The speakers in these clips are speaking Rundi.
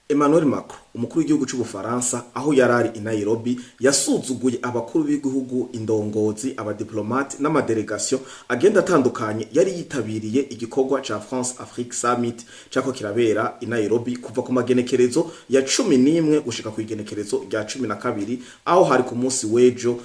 Emmanuel Macron umukuru w'igihugu cy'u Bufaransa aho yarari i Nairobi yasuzuguye abakuru b'igihugu indongozi abadiplomate n'amadelegation agenda atandukanye yari yitabiriye igikorwa ca France Afrique Summit cako kirabera i Nairobi kuva ku magenekerezo ya 11 gushika ku igenekerezo rya 12 aho hari ku munsi wejo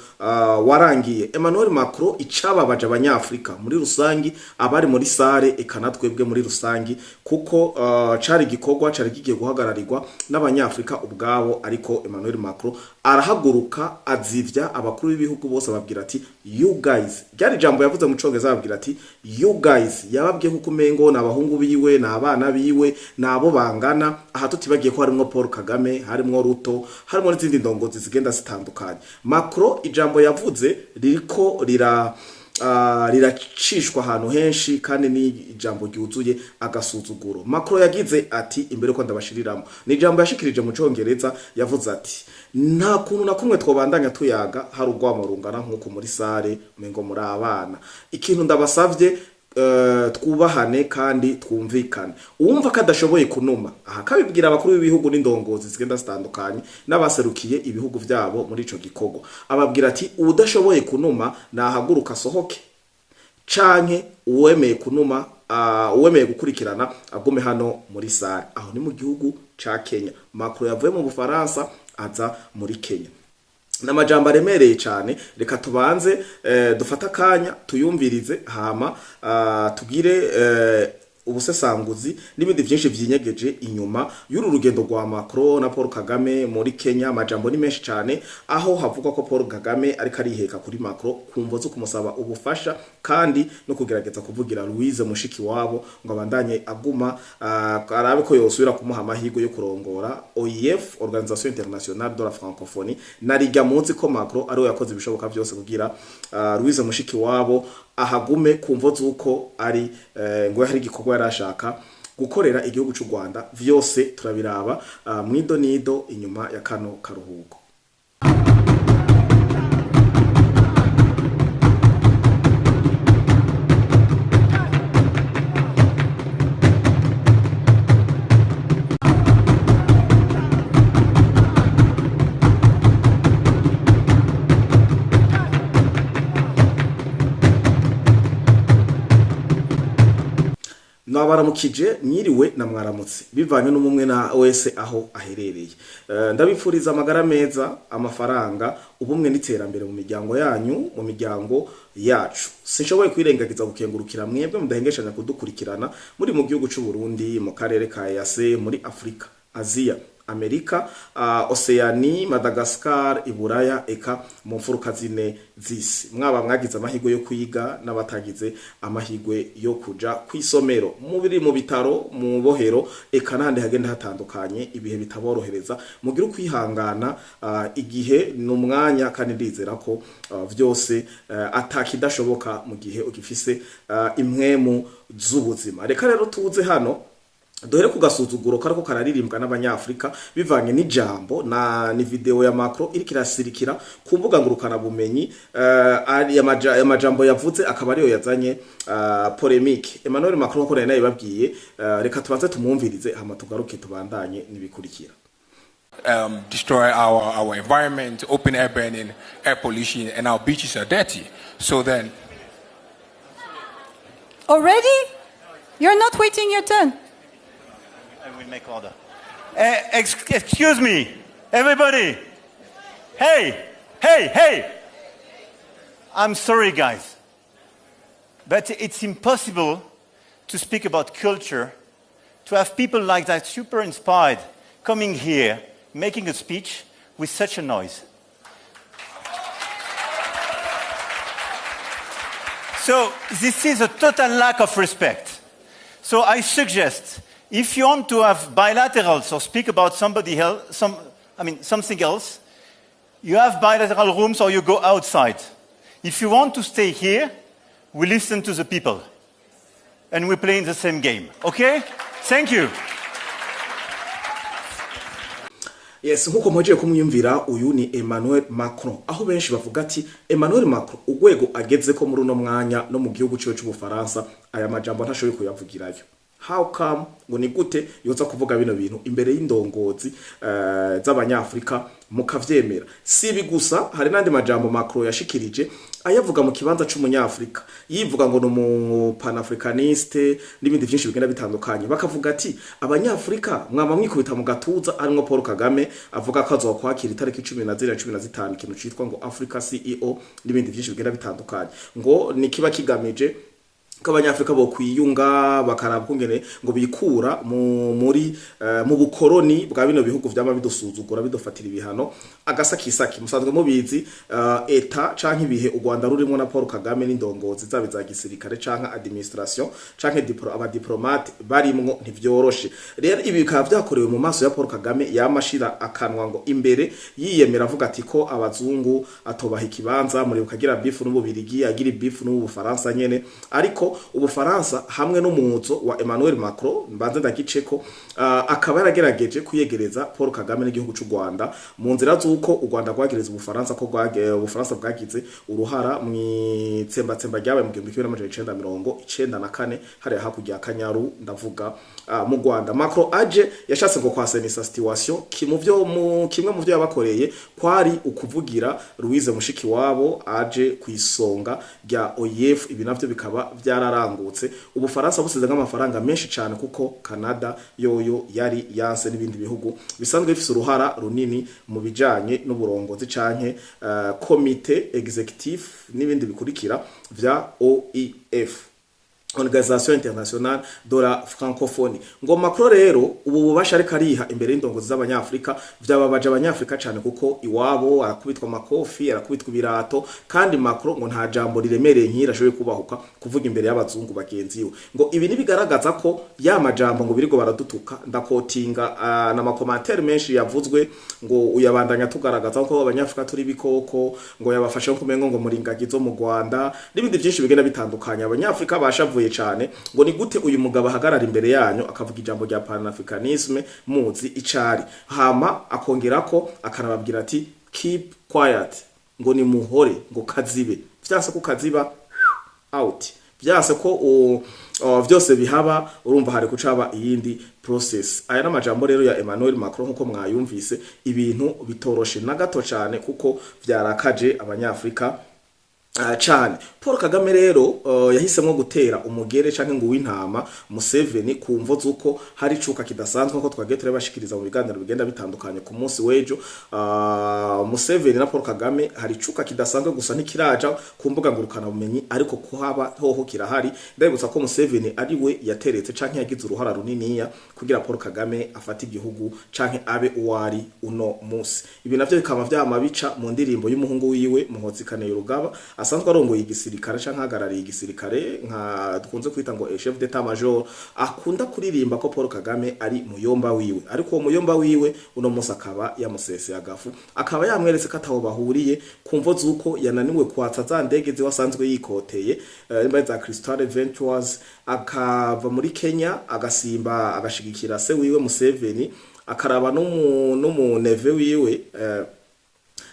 warangiye. Emmanuel Macron icababaje abanyafrika muri rusangi abari muri sare ekanatwebwe muri rusangi kuko cari igikorwa cari gigiye guhagararirwa n'abanyafrika ubwabo, ariko Emmanuel Macron arahaguruka azivya abakuru b'ibihugu bose babwira ati you guys, ryari jambo yavuze mu Congereza babwira ati you guys, yababwiye kuko mengo n'abahungu biwe n'abana biwe nabo bangana, aha tutibagiye ko harimo Paul Kagame, harimo Ruto, harimo n'izindi ndongozi zigenda zitandukanye. Macron ijambo yavuze ririko riracishwa ahantu henshi kandi ni ijambo ryuzuye agasuzuguro. Macron yagize ati imbere ko ndabashiriramo ni ijambo yashikirije mu Congereza, yavuze ati nta kuntu na kumwe twobandanya tuyaga hari ugwamo rungana nkuko muri sare mengo muri abana, ikintu ndabasavye twubahane kandi twumvikane. Uwumva kadashoboye kunuma aha kabibwira abakuru b'ibihugu n'indongozi zigenda zitandukanye n'abaserukiye ibihugu vyabo muri ico gikorwa, ababwira ati udashoboye kunuma nahaguruka sohoke canke uwemeye kunuma uwemeye gukurikirana agume hano muri sare. Aho ni mu gihugu ca Kenya. Macron yavuye mu Bufaransa aza muri Kenya n'amajambo aremereye cyane. Reka tubanze dufata kanya tuyumvirize hama tugire ubusesanguzi n'ibindi byinshi vyinyegeje inyuma y'uru rugendo rwa Macron na Paul Kagame muri Kenya. Amajambo ni menshi cyane aho havuga ko Paul Kagame ariko ariheka kuri Macron kumvo zo kumusaba ubufasha kandi no kugerageza kuvugira Louise mushiki wabo ngo abandanye aguma arabe ko yosubira kumuha amahirwe yo kurongora OIF, Organisation Internationale de la Francophonie. Narijya munsi ko Macron ari we yakoze ibishoboka byose kugira Louise mushiki wabo ahagume kumvo zuko ari ngo hari igikorwa yarashaka gukorera igihugu cy'u Rwanda. Vyose turabiraba mwido nido inyuma ya kano karuhuko. Nabaramukije mwiriwe na mwaramutse bivanye n'umumwe na wese aho aherereye. Ndabifuriza amagara meza, amafaranga, ubumwe n'iterambere mu miryango yanyu, mu miryango yacu. Sinshoboye kwirengagiza gukengurukira mwebwe mudahengeshanya kudukurikirana muri mu gihugu cy'u Burundi, mu karere ka EAC, muri Afrika, Asia, Amerika, Oceania, Madagascar, Iburaya, eka mu mfuruka zine zisi. Mwaba mwagize amahirwe yo kwiga n'abatagize amahirwe yo kuja kwisomero, mubiri mu bitaro, mu bohero, eka nande hagenda hatandukanye ibihe bitaborohereza. Mugira kwihangana igihe n'umwanya kandi ndizera ko vyose atakidashoboka mu gihe ugifise imwemu z'ubuzima. Reka rero tuze hano dohere ku gasuzuguro kariko kararirimbwa n'abanyafrika bivanye n'ijambo ni video ya Macron iri kirasirikira ku mbuga ngurukana bumenyi ari amajambo yavuze akaba ariyo yazanye polemique. Emmanuel Macron ko nayo babwiye, reka tubanze tumwumvirize hama tugaruke tubandanye nibikurikira. Destroy our environment, open air burning, air pollution, and our beaches are dirty. So then already you're not waiting your turn. I will make order. Excuse me, everybody. Hey. I'm sorry, guys. But it's impossible to speak about culture, to have people like that super inspired coming here, making a speech with such a noise. So this is a total lack of respect. So I suggest, if you want to have bilaterals or speak about somebody else, something else, you have bilateral rooms or you go outside. If you want to stay here, we listen to the people. And we play in the same game. Okay? Thank you. Yes, nkuko mwaje kumwumvira uyu ni Emmanuel Macron. Aho benshi bavuga ati Emmanuel Macron ugwego ageze ko muri no mwanya no mu gihugu cyo cy'u Bufaransa aya majambo ntashoboye kuyavugirayo. how come ngo ni gute yoza kuvuga bino bintu imbere y'indongozi z'abanyafrika mukavyemera. Sibi gusa hari nandi majambo Macron yashikirije ayavuga mu kibanza c'umunyafrika yivuga ngo no mu panafricaniste n'ibindi byinshi bigenda bitandukanye, bakavuga ati abanyafrika mwama mwikubita mu gatuza arimwo Paul Kagame avuga ko azokwakira itariki 10 ikintu citwa ngo Africa CEO n'ibindi byinshi bigenda bitandukanye, ngo nikiba kigamije k'abanyafrika bo kwiyunga bakaraba kungene ngo bikura muri mu bukoroni bwa bino bihugu vyama bidusuzugura bidofatira ibihano agasakisaki. Musanzwe mubizi eta canke ibihe u Rwanda rurimo na Paul Kagame n'indongozi zabe za gisirikare canke administration canke abadiplomate barimwo ntivyoroshe. Rero ibi bikaba vyakorewe mu maso ya Paul Kagame yamashira akanwa ngo imbere yiyemera avuga ati ko abazungu atobaha ikibanza muri ukagira bifu n'ububirigi agira bifu n'ubufaransa nyene, ariko Ubufaransa hamwe n'umuzo wa Emmanuel Macron mbanze ndagiceko akaba yaragerageje kuyegereza Paul Kagame n'igihugu c'u Rwanda mu nzira z'uko u Rwanda rwagereza Ubufaransa ko Ubufaransa bwagize uruhara mu itsembatsemba ryabaye mu 1994 hariya hakurya Kanyaru ndavuga mu Rwanda. Macron aje yashatse ngo kwasenisa situation kimwe mu byo yabakoreye kwari ukuvugira Louise Mushikiwabo aje kwisonga rya OIF. Ibi navyo bikaba byararangutse Ubufaransa busize nk'amafaranga menshi cyane kuko Canada yoyo yari yanse n'ibindi bihugu bisanzwe bifise uruhara runini mu bijanye n'uburongozi canke comité executif n'ibindi bikurikira vya OIF, Organisation Internationale de la Francophonie. Ngo Macron rero ubu bubasha ariko ariha imbere y'indongozi z'abanyafrika vyababaje abanyafrika cyane kuko iwabo arakubitwa makofi arakubitwa ibirato, kandi Macron ngo nta jambo riremereye nkira ashoboye kubahuka kuvuga imbere y'abazungu bagenzi we. Ngo ibi ni bigaragaza ko ya majambo ngo birigo baradutuka ndakotinga na makomantere menshi yavuzwe ngo uyabandanya tugaragaza ko abanyafrika turi bikoko ngo yabafashe kumengo ngo muringagizo mu Rwanda n'ibindi byinshi bigenda bitandukanye. Abanyafrika bashavuye cyane ngo ni gute uyu mugabo ahagarara imbere yanyu akavuga ijambo rya panafricanisme muzi icari, hama akongera ko akanababwira ati keep quiet ngo ni muhore ngo kazibe, vyase ko kaziba out, vyase ko vyose bihaba urumva hari kucaba iyindi process. Aya n'amajambo rero ya Emmanuel Macron nkuko mwayumvise ibintu bitoroshe na gato cyane kuko vyarakaje abanyafrika cyane. Paul Kagame rero yahisemwo gutera umugere canke ngo w'intama Museveni kumvo zuko hari cuka kidasanzwe nko twagiye turabashikiriza mu biganiro bigenda bitandukanye ku munsi wejo. Museveni na Paul Kagame hari cuka kidasanzwe gusa ntikiraja ku mbuga ngurukana bumenyi, ariko kuhaba hoho kirahari. Ndabutsa ko Museveni ari we yateretse canke yagize uruhara runiniya kugira Paul Kagame afata igihugu canke abe uwari uno munsi. Ibi navyo bikaba vyamabica mu ndirimbo y'umuhungu wiwe Muhozi Kane Rugaba asanzwe arongoye igisirikare canke hagarariye igisirikare nka dukunze kwita ngo chef d'état major, akunda kuririmba ko Paul Kagame ari muyomba wiwe, ariko uwo muyomba wiwe uno munsi akaba yamusese agafu, akaba yamweretse ko ataho bahuriye kumvo zuko yananiwe kwatsa za ndege ziwasanzwe yikoteye imbaye za Crystal Ventures, akava muri Kenya agasimba agashigikira se wiwe Museveni, akaraba no neve wiwe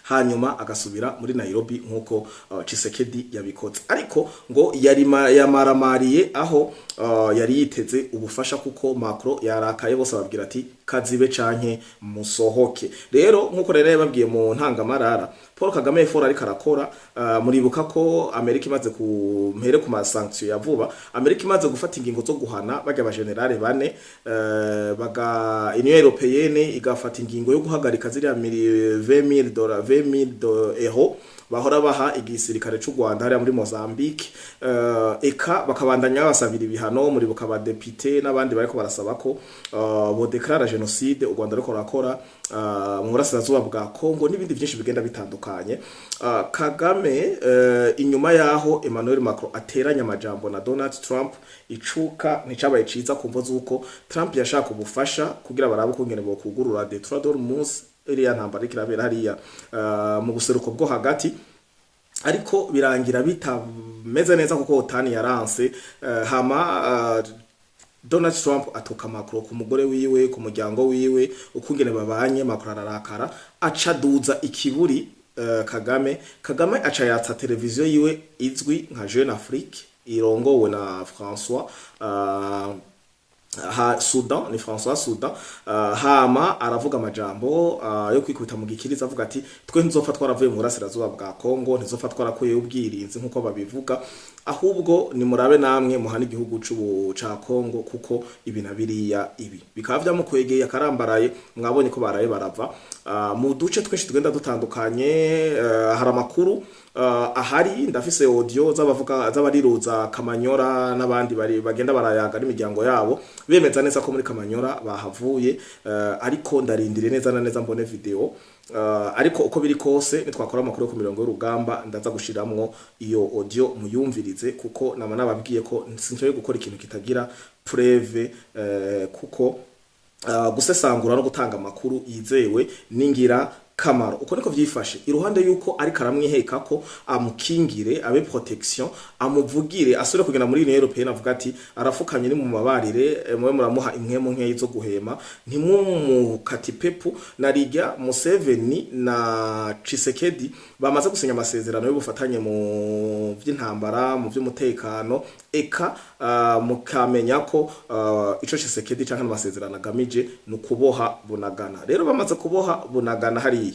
hanyuma agasubira muri Nairobi nkuko Tshisekedi yabikoze. Ariko ngo yari yamaramariye aho yari yiteze ubufasha kuko Macron yarakaye bose babwira ati kazibe canke musohoke. Rero nkuko rero yababwiye mu ntangamarara Paul Kagame efora ariko arakora muribuka ko Amerika imaze kumpere ku masanction ya vuba, Amerika imaze gufata ingingo zo guhana bajya ba generale bane baga Union Européenne igafata ingingo yo guhagarika ziriya $20,000 euro bahora baha igisirikare c'u Rwanda hariya muri Mozambique. Eka bakabandanya basabira ibihano muri buka abadepite n'abandi bariko barasaba ko bo declare genocide u Rwanda riko rakora mu burasirazuba bwa Kongo n'ibindi byinshi bigenda bitandukanye. Kagame inyuma yaho Emmanuel Macron ateranya amajambo na Donald Trump, icuka nticabaye ciza kumvo zuko Trump yashaka ubufasha kugira barabe kungene bo kugurura Detroit d'Ormuz iriya ntambara ikirabera hariya mu buseruko bwo hagati, ariko birangira bitameze neza kuko otani yaranse. Hama Donald Trump atoka Macron ku mugore wiwe ku muryango wiwe ukungene babanye, Macron ararakara acaduza ikiburi Kagame aca yatsa televiziyo yiwe izwi nka Jeune Afrique irongowe na François Soudan ni François Soudan hama aravuga amajambo yo kwikubita mu gikiriza avuga ati twe ntizofa twaravuye mu burasirazuba bwa Kongo ntizofa twarakuye ubwirinzi nkuko babivuga ahubwo ni murabe namwe muhana igihugu ca Kongo kuko ibi nabiriya ibi bikaba vyamukwegeye akarambaraye mwabonye ko baraye barava mu duce twinshi tugenda dutandukanye hari amakuru ahari ndafise audio z'abavuga z'abariruza Kamanyora n'abandi bari bagenda barayaga n'imiryango yabo bemeza neza ko muri Kamanyora bahavuye ariko ndarindire neza na neza mbone video ariko uko biri kose nitwakora amakuru yo ku mirongo y'urugamba ndaza gushiramwo iyo audio muyumvirize kuko nama nababwiye ko sinchoye gukora ikintu kitagira preve kuko gusesangura no gutanga amakuru yizewe ningira kamaro uko niko vyifashe iruhande yuko ari karamwiheka ko amukingire abe protection amuvugire asore kugenda muri Union Européenne avuga ati arafukanye ni mu mabarire mwe muramuha imwemo nkeyi zo guhema ntimumukati pepu narijya Museveni na Tshisekedi bamaze gusenya amasezerano yo gufatanye mu vy'intambara mu vy'umutekano eka mukamenya ko ico Tshisekedi canke amasezerano agamije nukuboha Bunagana rero bamaze kuboha Bunagana hari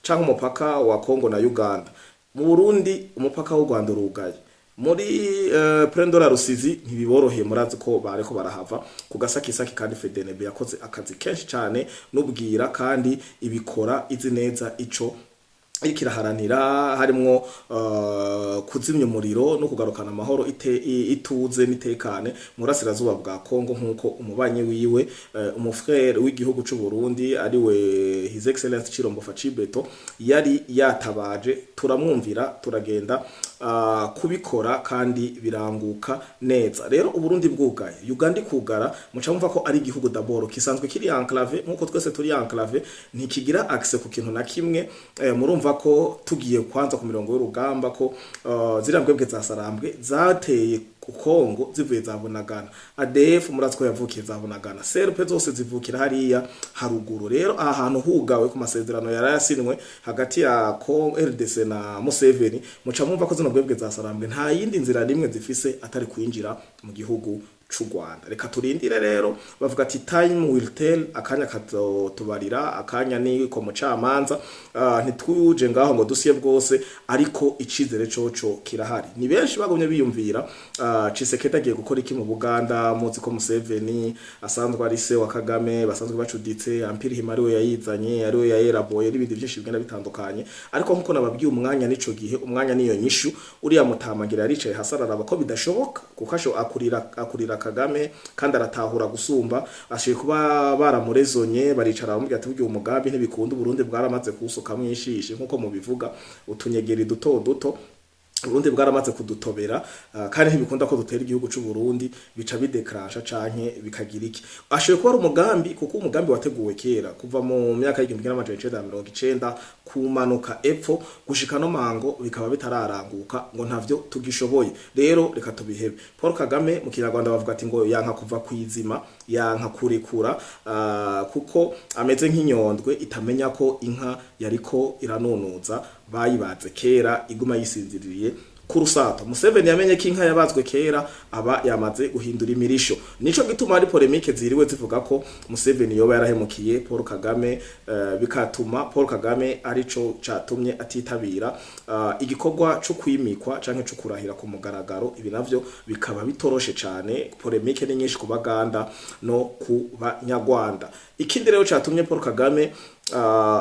canke umupaka wa Kongo na Uganda mu Burundi umupaka w'u Rwanda urugaye muri Prendora Rusizi ntibiboroheye murazi ko bareko barahava ku gasakisaki kandi FDNB yakoze akazi kenshi cyane nubwira kandi ibikora izi neza ico ikiraharanira harimwo kuzimya umuriro no kugarukana amahoro ituze nitekane murasirazuba bwa Kongo nkuko umubanyi wiwe umufrère w'igihugu c'u Burundi ari we His Excellency Chirombo Facibeto yari yatabaje turamwumvira turagenda kubikora kandi biranguka neza rero Uburundi bwugaye Uganda kugara muca mumva ko ari igihugu d'abord kisanzwe kiri enclave nkuko twese turi enclave ntikigira access ku kintu na kimwe murumva ko tugiye kwanza ku mirongo y'urugamba ko zirambwebwe za Sarambwe zateye ku Kongo zivuye za Bunagana ADF murazi ko yavukiye za Bunagana CRP zose zivukira hariya haruguru rero aha hantu hugawe ku masezerano yarayasinwe hagati ya Kongo RDC na Museveni muca mumva ko zino bwebwe za Sarambwe nta yindi nzira rimwe zifise atari kwinjira mu gihugu c'u Rwanda reka turindire rero bavuga ati time will tell akanya katubarira akanya ni ko mucamanza ntitwuje ngaho ngo dusiye bwose ariko icizere coco kirahari ni benshi bagomye biyumvira Tshisekedi agiye gukora iki mu Buganda muzi ko Museveni asanzwe ari se wa Kagame basanzwe bacuditse Ampiri Himari we yayizanye ari we yayeraboye n'ibindi byinshi bigenda bitandukanye ariko nkuko nababwiye umwanya nico gihe umwanya niyo nyishu uriya mutamagira yaricaye hasararaba ko bidashoboka kuko asho akurira Kagame kandi aratahura gusumba ashiye kuba baramurezonye baricara bamubwira ati buryo umugambi ntibikunda Burundi bwaramaze kusuka mwishishe nkuko mubivuga utunyegeri duto Burundi bwaramaze kudutobera kandi ntibikunda ko dutera igihugu c'u Burundi bica bidekrasha canke bikagira iki ashoye kuba umugambi kuko umugambi wateguwe kera kuva mu myaka y'1990 kumanuka epfo gushika no mango bikaba bitararanguka ngo ntavyo tugishoboye rero reka tubihebe Paul Kagame mu Kinyarwanda bavuga ati ngo yanka kuva kwizima yanka kurekura kuko ameze nk'inyondwe itamenya ko inka yariko iranonoza bayibaze kera iguma yisinziriye kurusato Museveni yamenye ko inka yabazwe kera aba yamaze guhindura imirisho nico gituma ari polemique ziriwe zivuga ko Museveni yoba yarahemukiye Paul Kagame bikatuma Paul Kagame arico catumye atitabira igikorwa cyo kwimikwa canke cyo kurahira ku mugaragaro ibi navyo bikaba bitoroshe cane polemique ni nyinshi ku Baganda no ku Banyarwanda ikindi rero catumye Paul Kagame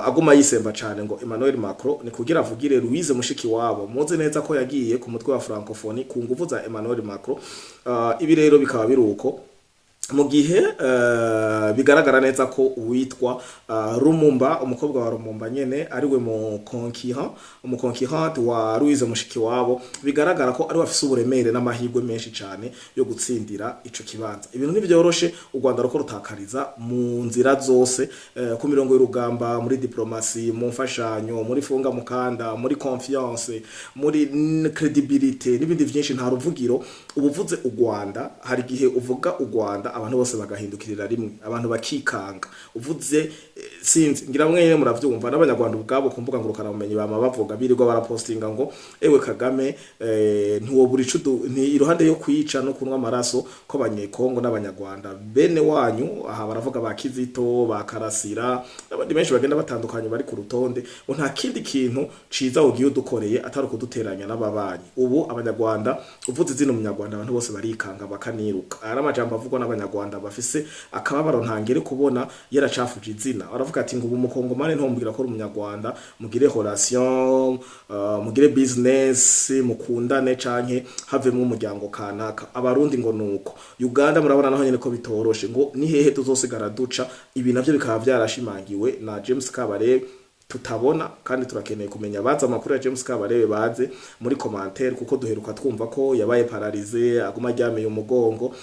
aguma yisemba cyane ngo Emmanuel Macron ni kugira avugire Louise mushiki wabo muze neza ko yagiye ku mutwe wa francophonie ku nguvu za Emmanuel Macron ibi rero bikaba biruko mu gihe bigaragara neza ko uwitwa Rumumba umukobwa wa Rumumba nyene ariwe mu conquérant wa Louise mushiki wabo bigaragara ko ari wafise uburemere n'amahirwe menshi cyane yo gutsindira ico kibanza ibintu nivyoroshe u Rwanda ruko rutakariza mu nzira zose ku mirongo y'urugamba muri diplomasi mu mfashanyo muri funga mukanda muri confiance muri credibility n'ibindi byinshi nta ruvugiro ubuvuze u Rwanda hari gihe uvuga u Rwanda abantu bose bagahindukirira rimwe abantu bakikanga uvuze sinzi ngira mwene muravyumva n'abanyarwanda ubwabo kumbuga ngurukana bumenyi bama bavuga birirwa barapostinga ngo ewe Kagame ntuwo buri cudu ni iruhande yo kwica no kunwa amaraso ko abanyekongo n'abanyarwanda bene wanyu aha baravuga ba Kizito ba Karasira n'abandi benshi bagenda batandukanye bari ku rutonde ngo nta kindi kintu ciza ugiye udukoreye atari kuduteranya n'ababanyi ubu abanyarwanda uvuze izina umunyarwanda abantu bose barikanga bakaniruka ara amajambo avugwa n'abanyarwanda bafise akababaro ntangere kubona yaracafuje izina aravuga ati ngo ubu mukongomane ntombwira ko umunyarwanda mugire relation mugire business mukundane canke havemwe umuryango kanaka abarundi ngo nuko Uganda murabona naho nyene ko bitoroshe ngo ni hehe tuzosigara duca ibi navyo bikaba byarashimangiwe na James Kabarebe tutabona kandi turakeneye kumenya baza amakuru ya James Kabarebe baze muri commentaire kuko duheruka twumva ko yabaye paralysé aguma ryameye umugongo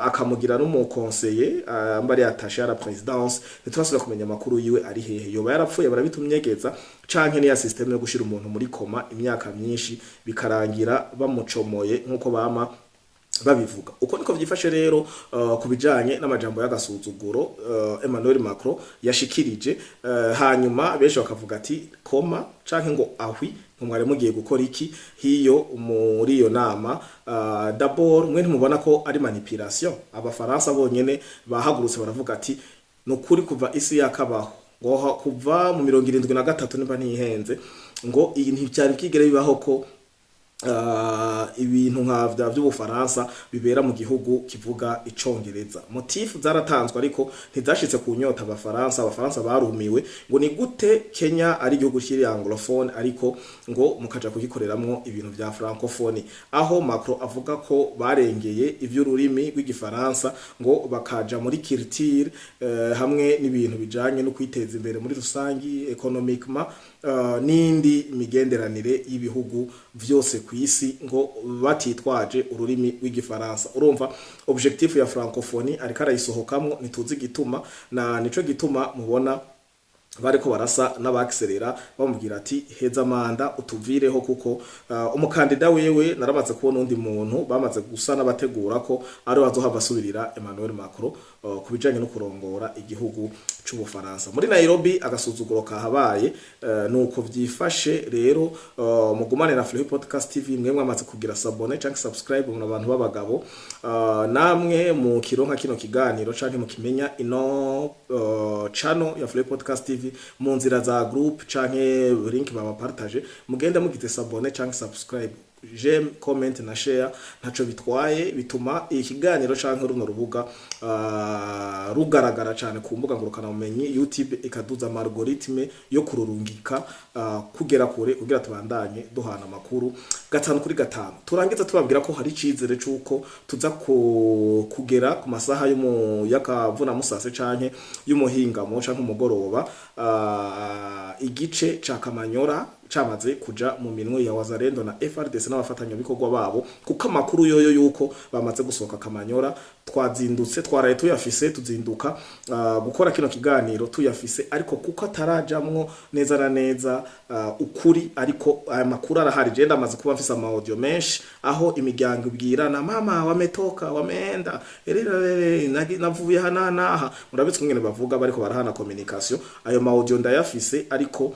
akamugira no mu conseiller ambari attaché à la présidence turasubira kumenya amakuru yiwe ari hehe yoba yarapfuye barabitumyegeza canke ni ya system yo gushira umuntu muri koma imyaka myinshi bikarangira bamucomoye nkuko bama babivuga uko niko vyifashe rero kubijanye n'amajambo y'agasuzuguro Emmanuel Macron yashikirije hanyuma benshi bakavuga ati koma canke ngo ahwi mwari mugiye gukora iki hiyo muri iyo nama d'abord mwe ntimubona ko ari manipulation abafaransa bonyene bahagurutse baravuga ati nukuri kuva isi yakabaho ngo kuva mu 73 nimba ntihenze ngo iyi ntibyari bwigere bibaho ko ibintu nkavya by'ubufaransa bibera mu gihugu kivuga icongereza motif zaratanzwe ariko ntizashitse kunyota abafaransa barumiwe ngo ni gute Kenya ari igihugu kiri anglophone ariko ngo mukaja kugikoreramwo ibintu vya francophone aho Macron avuga ko barengeye ivy'ururimi rw'igifaransa ngo bakaja muri culture hamwe n'ibintu bijanye no kwiteza imbere muri rusangi economiquement n'indi migenderanire y'ibihugu vyose kwisi ngo batitwaje ururimi rw'igifaransa urumva objectif ya francophonie ariko arayisohokamwo nituzi gituma na nico gituma mubona bariko barasa n'abakserera bamubwira ati heza manda utuvireho kuko umukandida wewe naramaze kubona undi muntu bamaze gusa n'abategura ko ari bazohava basubirira Emmanuel Macron kubijanye no kurongora igihugu c'ubufaransa muri Nairobi agasuzuguro kahabaye nuko vyifashe rero mugumane na Fleury Podcast TV mwe mwamaze kugira sabone canke subscribe mu bantu b'abagabo namwe mu kironka kino kiganiro canke mu kimenya ino channel ya Fleury Podcast TV mu nzira za group canke link baba partage mugenda mugite sabone canke subscribe j'aime comment na share ntaco bitwaye bituma ikiganiro canke runo rubuga rugaragara cyane ku mbuga ngurukana bumenyi YouTube ikaduza algoritme yo kururungika kugera kure kugira tubandanye duhana amakuru gatanu kuri gatanu turangiza tubabwira ko hari cizere cuko tuza kugera ku masaha yo yakavuna musase canke y'umuhingamo canke umugoroba igice ca Kamanyora camaze kuja mu minwe ya Wazalendo na FRDC n'abafatanya bikorwa babo kuko amakuru yoyo yuko bamaze gusohoka Kamanyora twazindutse twaraye tuyafise tuzinduka gukora kino kiganiro tuyafise ariko kuko atarajamwo neza na neza ukuri ariko aya makuru arahari je ndamaze kuba mfise ama audio menshi aho imiryango ibwirana mama wametoka wameenda navuye hananaha murabitse ngene bavuga bariko barahana communication ayo ma audio ndayafise ariko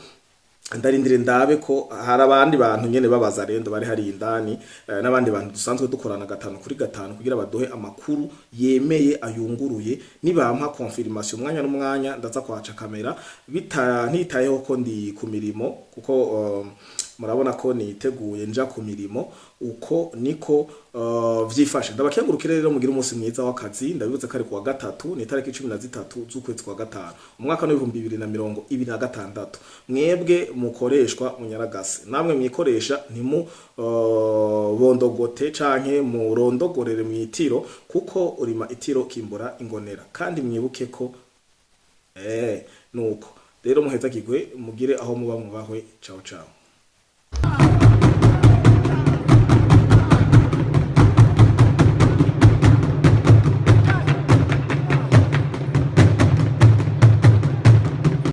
ndarindire ndabe ko hari abandi bantu nyene babaza rendo bari hari indani n'abandi bantu dusanzwe dukorana gatanu kuri gatanu kugira baduhe amakuru yemeye ayunguruye nibampa confirmation umwanya n'umwanya ndaza kwaca kamera ntitayeho ko ndi ku mirimo kuko murabona ko niteguye nja ku mirimo uko niko vyifashe ndabakengurukire rero mugira umunsi mwiza w'akazi ndabibuze kari kuwa gatatu ni tariki 13 z'ukwezi kwa gatanu umwaka wa 2026 mwebwe mukoreshwa munyaragase namwe mwikoresha ntimu bondogote canke murondogorere mwitiro kuko urima itiro kimbura ingonera kandi mwibuke ko nuko rero muheza kigwe mugire aho muba mubahwe ciao ciao